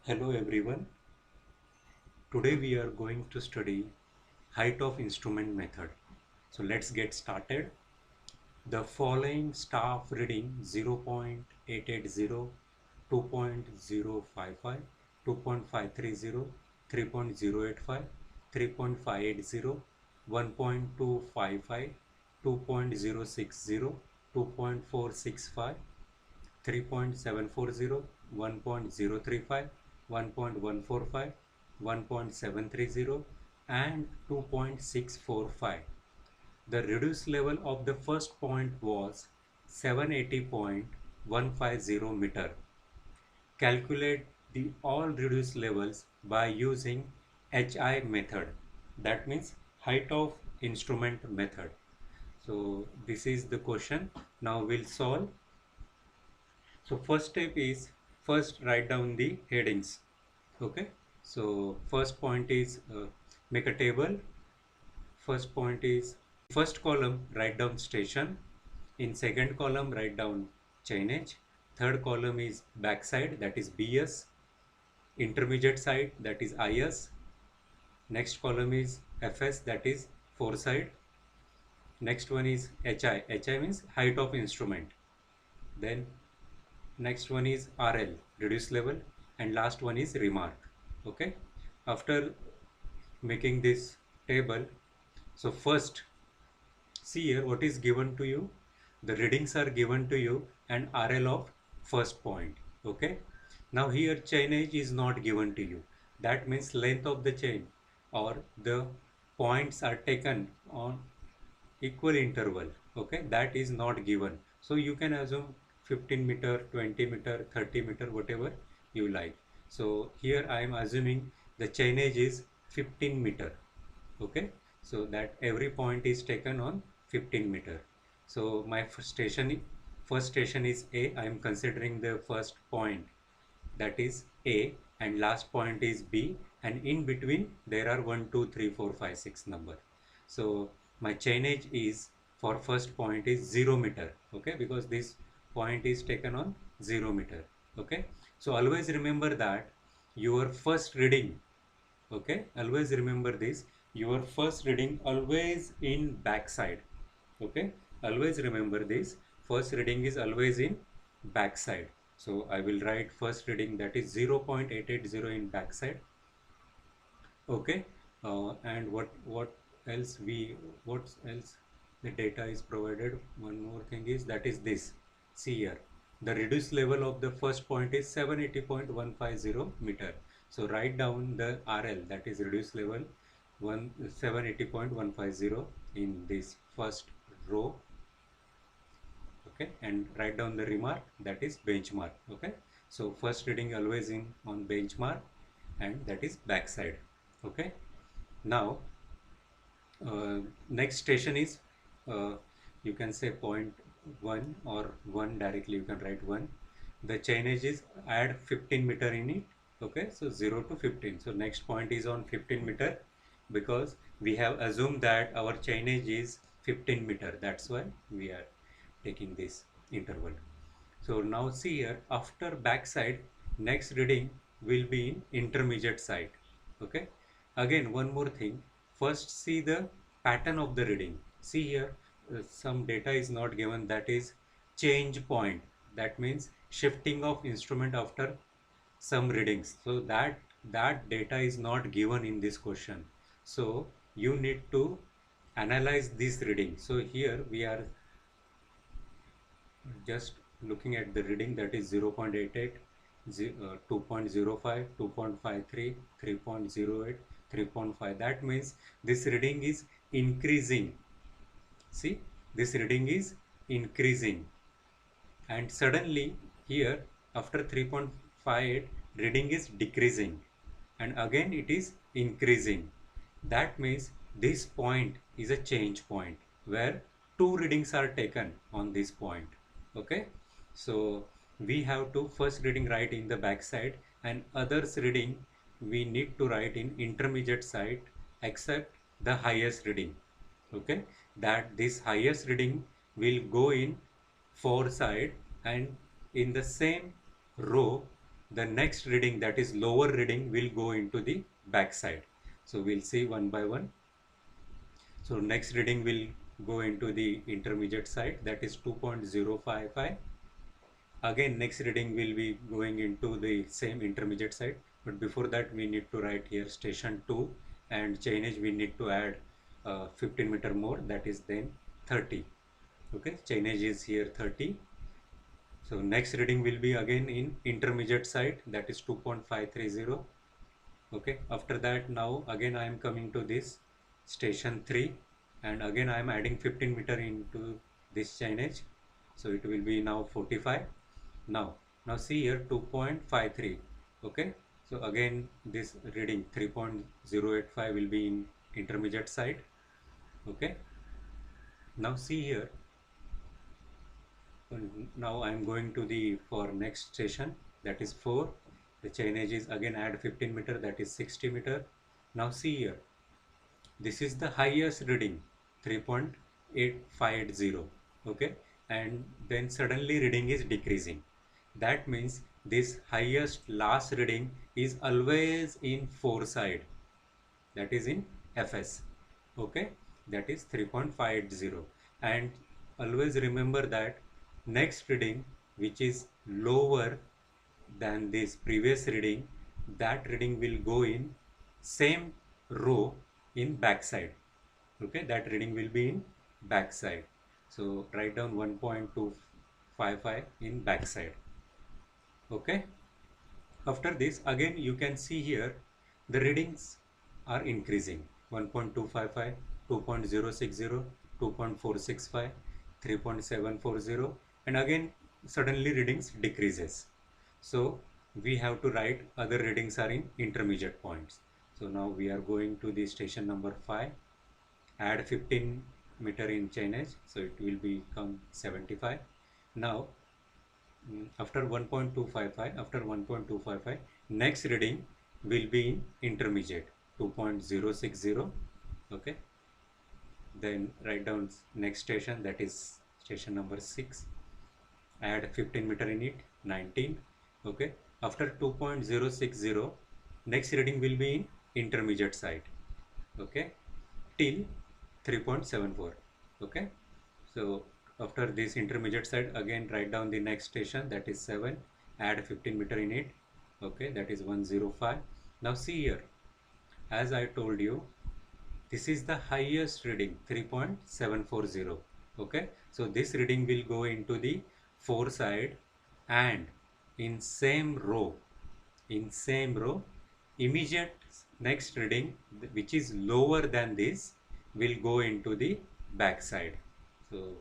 Hello everyone. Today we are going to study height of instrument method. So let's get started. The following staff reading 0.880, 2.055, 2.530, 3.085, 3.580, 1.255, 2.060, 2.465, 3.740, 1.035, 1.145, 1.730 and 2.645. The reduced level of the first point was 780.150 meter. Calculate the all reduced levels by using HI method. That means height of instrument method. So this is the question. Now we'll solve. So first step is first write down the headings. Okay. So first point is make a table. First point is first column write down station. In second column write down chainage. Third column is backside, that is BS. Intermediate side, that is IS. Next column is FS, that is foreside. Next one is HI. HI means height of instrument. Then next one is RL, reduce level, and last one is remark. Okay, after making this table, so first see here what is given to you. The readings are given to you and RL of first point. Okay, now here chainage is not given to you. That means length of the chain or the points are taken on equal interval. Okay, that is not given, so you can assume 15 meter, 20 meter, 30 meter, whatever you like. So here I am assuming the chainage is 15 meter. Okay, so that every point is taken on 15 meter. So my first station is A. I am considering the first point, that is A, and last point is B, and in between there are 1 2 3 4 5 6 number. So my chainage is for first point is 0 meter. Okay, because this point is taken on 0 meter. Okay, so always remember that your first reading, okay, always remember this, your first reading always in backside. Okay, always remember this, first reading is always in backside. So I will write first reading, that is 0.880 in backside. Okay, and what else what else the data is provided. One more thing is, that is this. See here, the reduced level of the first point is 780.150 meter. So write down the RL, that is reduced level 780.150 in this first row. Okay, and write down the remark, that is benchmark. Okay, so first reading always in on benchmark, and that is backside. Okay, now next station is uh, you can say point 1 or 1 directly, you can write 1. The chainage is add 15 meter in it. Okay, so 0 to 15. So next point is on 15 meter, because we have assumed that our chainage is 15 meter, that's why we are taking this interval. So now see here, after backside, next reading will be in intermediate side. Okay, again one more thing, first see the pattern of the reading. See here, some data is not given, that is change point. That means shifting of instrument after some readings. So that data is not given in this question. So you need to analyze this reading. So here we are just looking at the reading, that is 0.88, 2.05, 2.53, 3.08, 3.5. That means this reading is increasing. See, this reading is increasing, and suddenly here after 3.58 reading is decreasing, and again it is increasing. That means this point is a change point where two readings are taken on this point. Okay, so we have to first reading write in the back side, and others reading we need to write in intermediate side, except the highest reading. Okay, that this highest reading will go in foreside, and in the same row the next reading, that is lower reading, will go into the back side. So we'll see one by one. So next reading will go into the intermediate side, that is 2.055. Again next reading will be going into the same intermediate side, but before that we need to write here station 2, and chainage we need to add 15 meter more, that is then 30. Okay, chainage is here 30. So next reading will be again in intermediate side, that is 2.530. Okay, after that now again I am coming to this station 3, and again I am adding 15 meter into this chainage, so it will be now 45. Now see here 2.53. Okay, so again this reading 3.085 will be in intermediate side. Okay, now see here, now I am going to the for next station, that is 4. The chainage is again add 15 meter, that is 60 meter. Now see here, this is the highest reading 3.850. Okay, and then suddenly reading is decreasing. That means this highest last reading is always in 4 side, that is in FS. Okay, that is 3.50. And always remember that next reading which is lower than this previous reading, that reading will go in same row in backside. Okay, that reading will be in backside. So write down 1.255 in backside. Okay, after this again you can see here the readings are increasing: 1.255, 2.060, 2.465, 3.740, and again suddenly readings decreases. So we have to write other readings are in intermediate points. So now we are going to the station number 5, add 15 meter in chainage, so it will become 75. Now after 1.255, next reading will be in intermediate 2.060. Okay, then write down next station, that is station number 6, add 15 meter in it, 19. Okay, after 2.060, next reading will be in intermediate side. Okay, till 3.74. Okay, so after this intermediate side again write down the next station, that is 7, add 15 meter in it. Okay, that is 105. Now see here, as I told you, this is the highest reading 3.740. Okay, so this reading will go into the 4 side, and in same row immediate next reading which is lower than this will go into the back side. So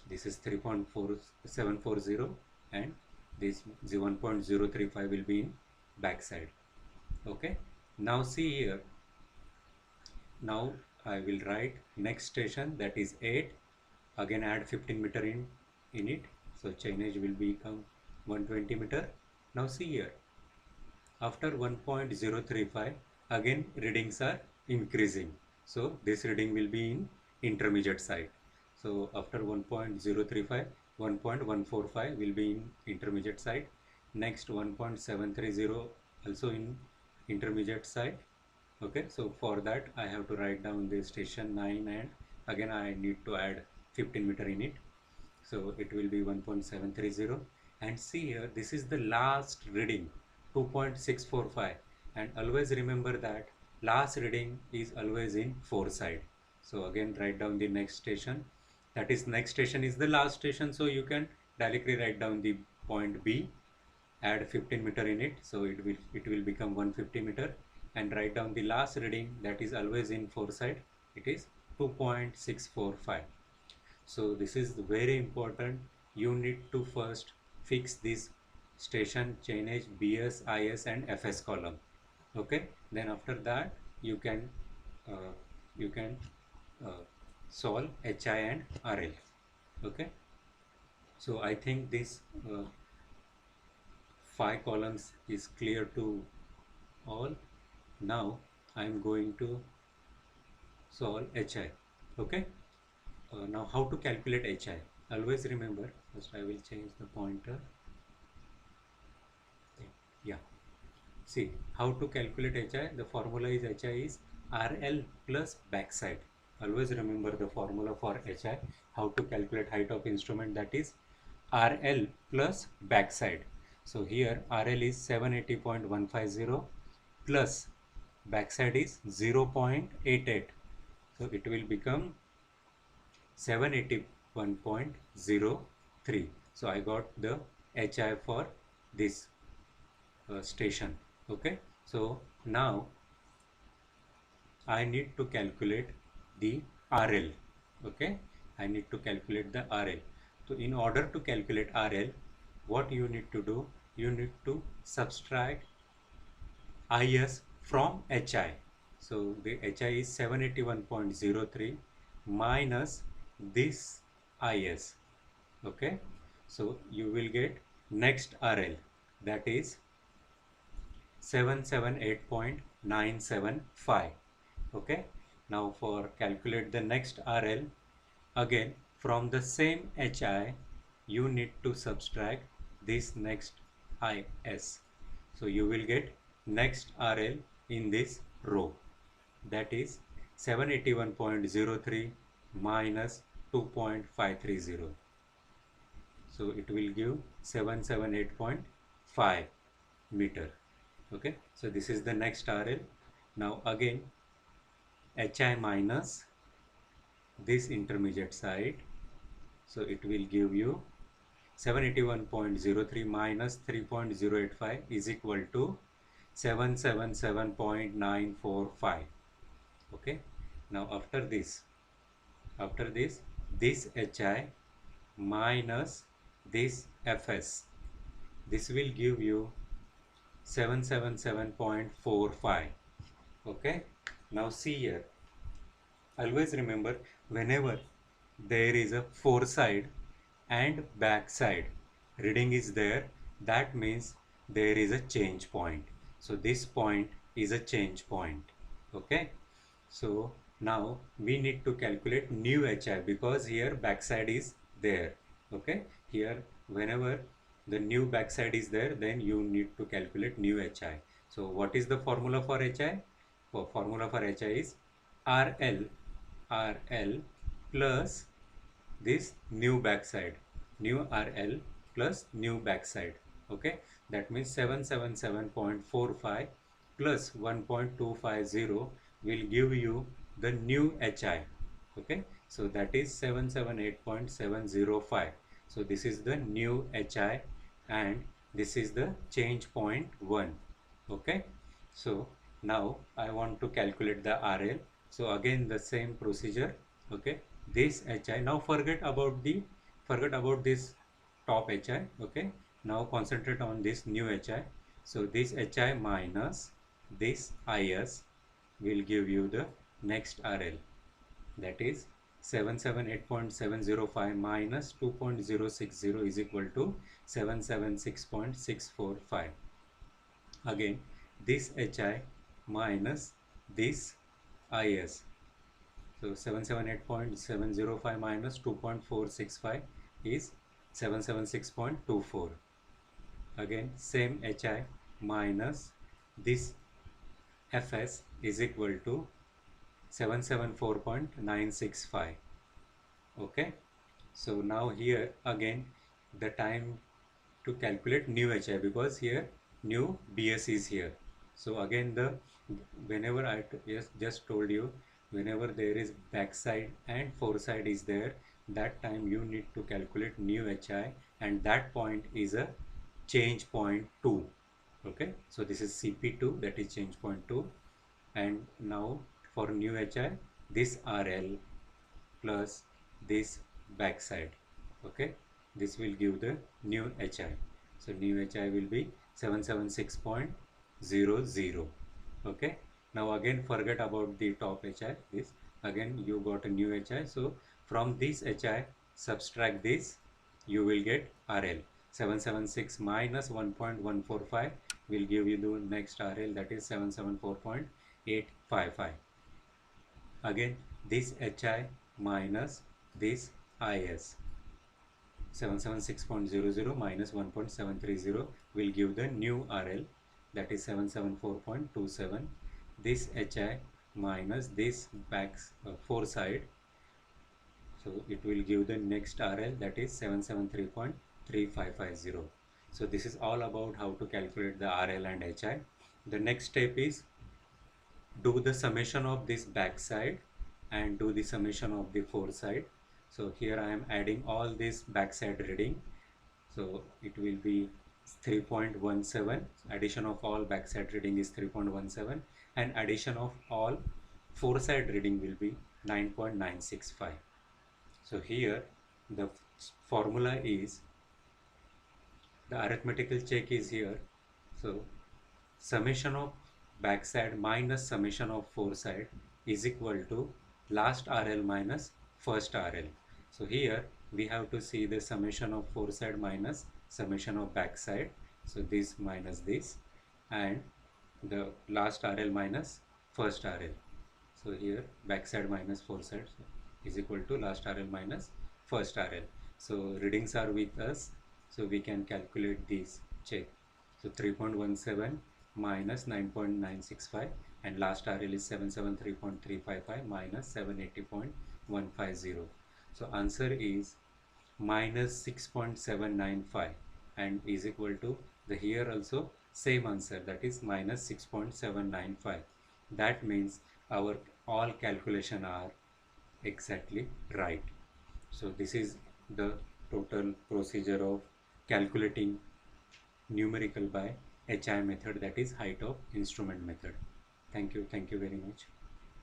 this is 3.4740, and this 1.035 will be in back side. Okay, now see here, now I will write next station, that is 8, again add 15 meter in it, so chainage will become 120 meter. Now see here, after 1.035 again readings are increasing, so this reading will be in intermediate side. So after 1.035, 1.145 will be in intermediate side. Next 1.730 also in intermediate side. Okay, so for that I have to write down the station 9, and again I need to add 15 meter in it, so it will be 1.730. And see here, this is the last reading 2.645, and always remember that last reading is always in 4 side. So again write down the next station, that is next station is the last station, so you can directly write down the point B, add 15 meter in it, so it will become 150 meter, and write down the last reading, that is always in 4 side, it is 2.645. so this is very important. You need to first fix this station, chainage, BS, IS and FS column. Okay, then after that you can uh, you can solve HI and RL. Okay, so I think this 5 columns is clear to all. Now I am going to solve HI. Okay, now how to calculate HI? Always remember, first I will change the pointer. Yeah. See how to calculate HI. The formula is HI is RL plus backside. Always remember the formula for HI. How to calculate height of instrument, that is RL plus backside. So here RL is 780.150 plus backside is 0.88. So it will become 781.03. So I got the HI for this station. Okay, so now I need to calculate the RL. Okay, I need to calculate the RL. So in order to calculate RL, what you need to do, you need to subtract IS from HI. So the HI is 781.03 minus this IS. Okay, so you will get next RL, that is 778.975. Okay, now for calculate the next RL, again from the same HI you need to subtract this next IS. So you will get next RL in this row, that is 781.03 minus 2.530. So it will give 778.5 meter. Okay, so this is the next RL. Now again HI minus this intermediate side, so it will give you 781.03 minus 3.085 is equal to 777.945. Okay, now after this this HI minus this FS, this will give you 777.45. Okay, now see here, always remember whenever there is a foreside and backside reading is there, that means there is a change point. So this point is a change point. Okay, so now we need to calculate new HI because here backside is there. Okay, here whenever the new backside is there, then you need to calculate new HI. So what is the formula for HI? Formula for HI is RL plus this new backside, new RL plus new backside. Okay, that means 777.45 plus 1.250 will give you the new HI. Okay, so that is 778.705. so this is the new HI and this is the change point 1. Okay, so now I want to calculate the RL. So again the same procedure. Okay, this HI, now forget about this top HI. Okay, now concentrate on this new HI. So this HI minus this IS will give you the next RL, that is 778.705 minus 2.060 is equal to 776.645. Again this HI minus this IS, so 778.705 minus 2.465 is 776.24. Again same HI minus this FS is equal to 774.965. Okay, so now here again the time to calculate new HI because here new BS is here. So again the whenever I just told you, whenever there is backside and foreside is there, that time you need to calculate new HI and that point is a change point 2. Okay, so this is CP2, that is change point 2. And now for new HI, this RL plus this backside. Okay, this will give the new HI. So new HI will be 776.00. Okay, now again forget about the top HI. This again you got a new HI. So from this HI subtract this, you will get RL. 776 minus 1.145 will give you the next RL, that is 774.855. Again this HI minus this IS, 776.00 minus 1.730 will give the new RL, that is 774.27, this HI minus this back four side, so it will give the next RL, that is 773.3550. so this is all about how to calculate the RL and HI. The next step is do the summation of this back side and do the summation of the foreside. So here I am adding all this backside reading, so it will be 3.17. Addition of all backside reading is 3.17 and addition of all foreside reading will be 9.965. so here the formula is, the arithmetical check is here, so summation of backside minus summation of foreside is equal to last RL minus first RL. So here we have to see the summation of foreside minus summation of backside. So this minus this, and the last RL minus first RL. So here backside minus foreside is equal to last RL minus first RL. So readings are with us, so we can calculate this check. So 3.17 minus 9.965 and last RL is 773.355 minus 780.150. So answer is minus 6.795 and is equal to the here also same answer, that is minus 6.795. That means our all calculation are exactly right. So this is the total procedure of calculating numerical by HI method, that is height of instrument method. Thank you very much.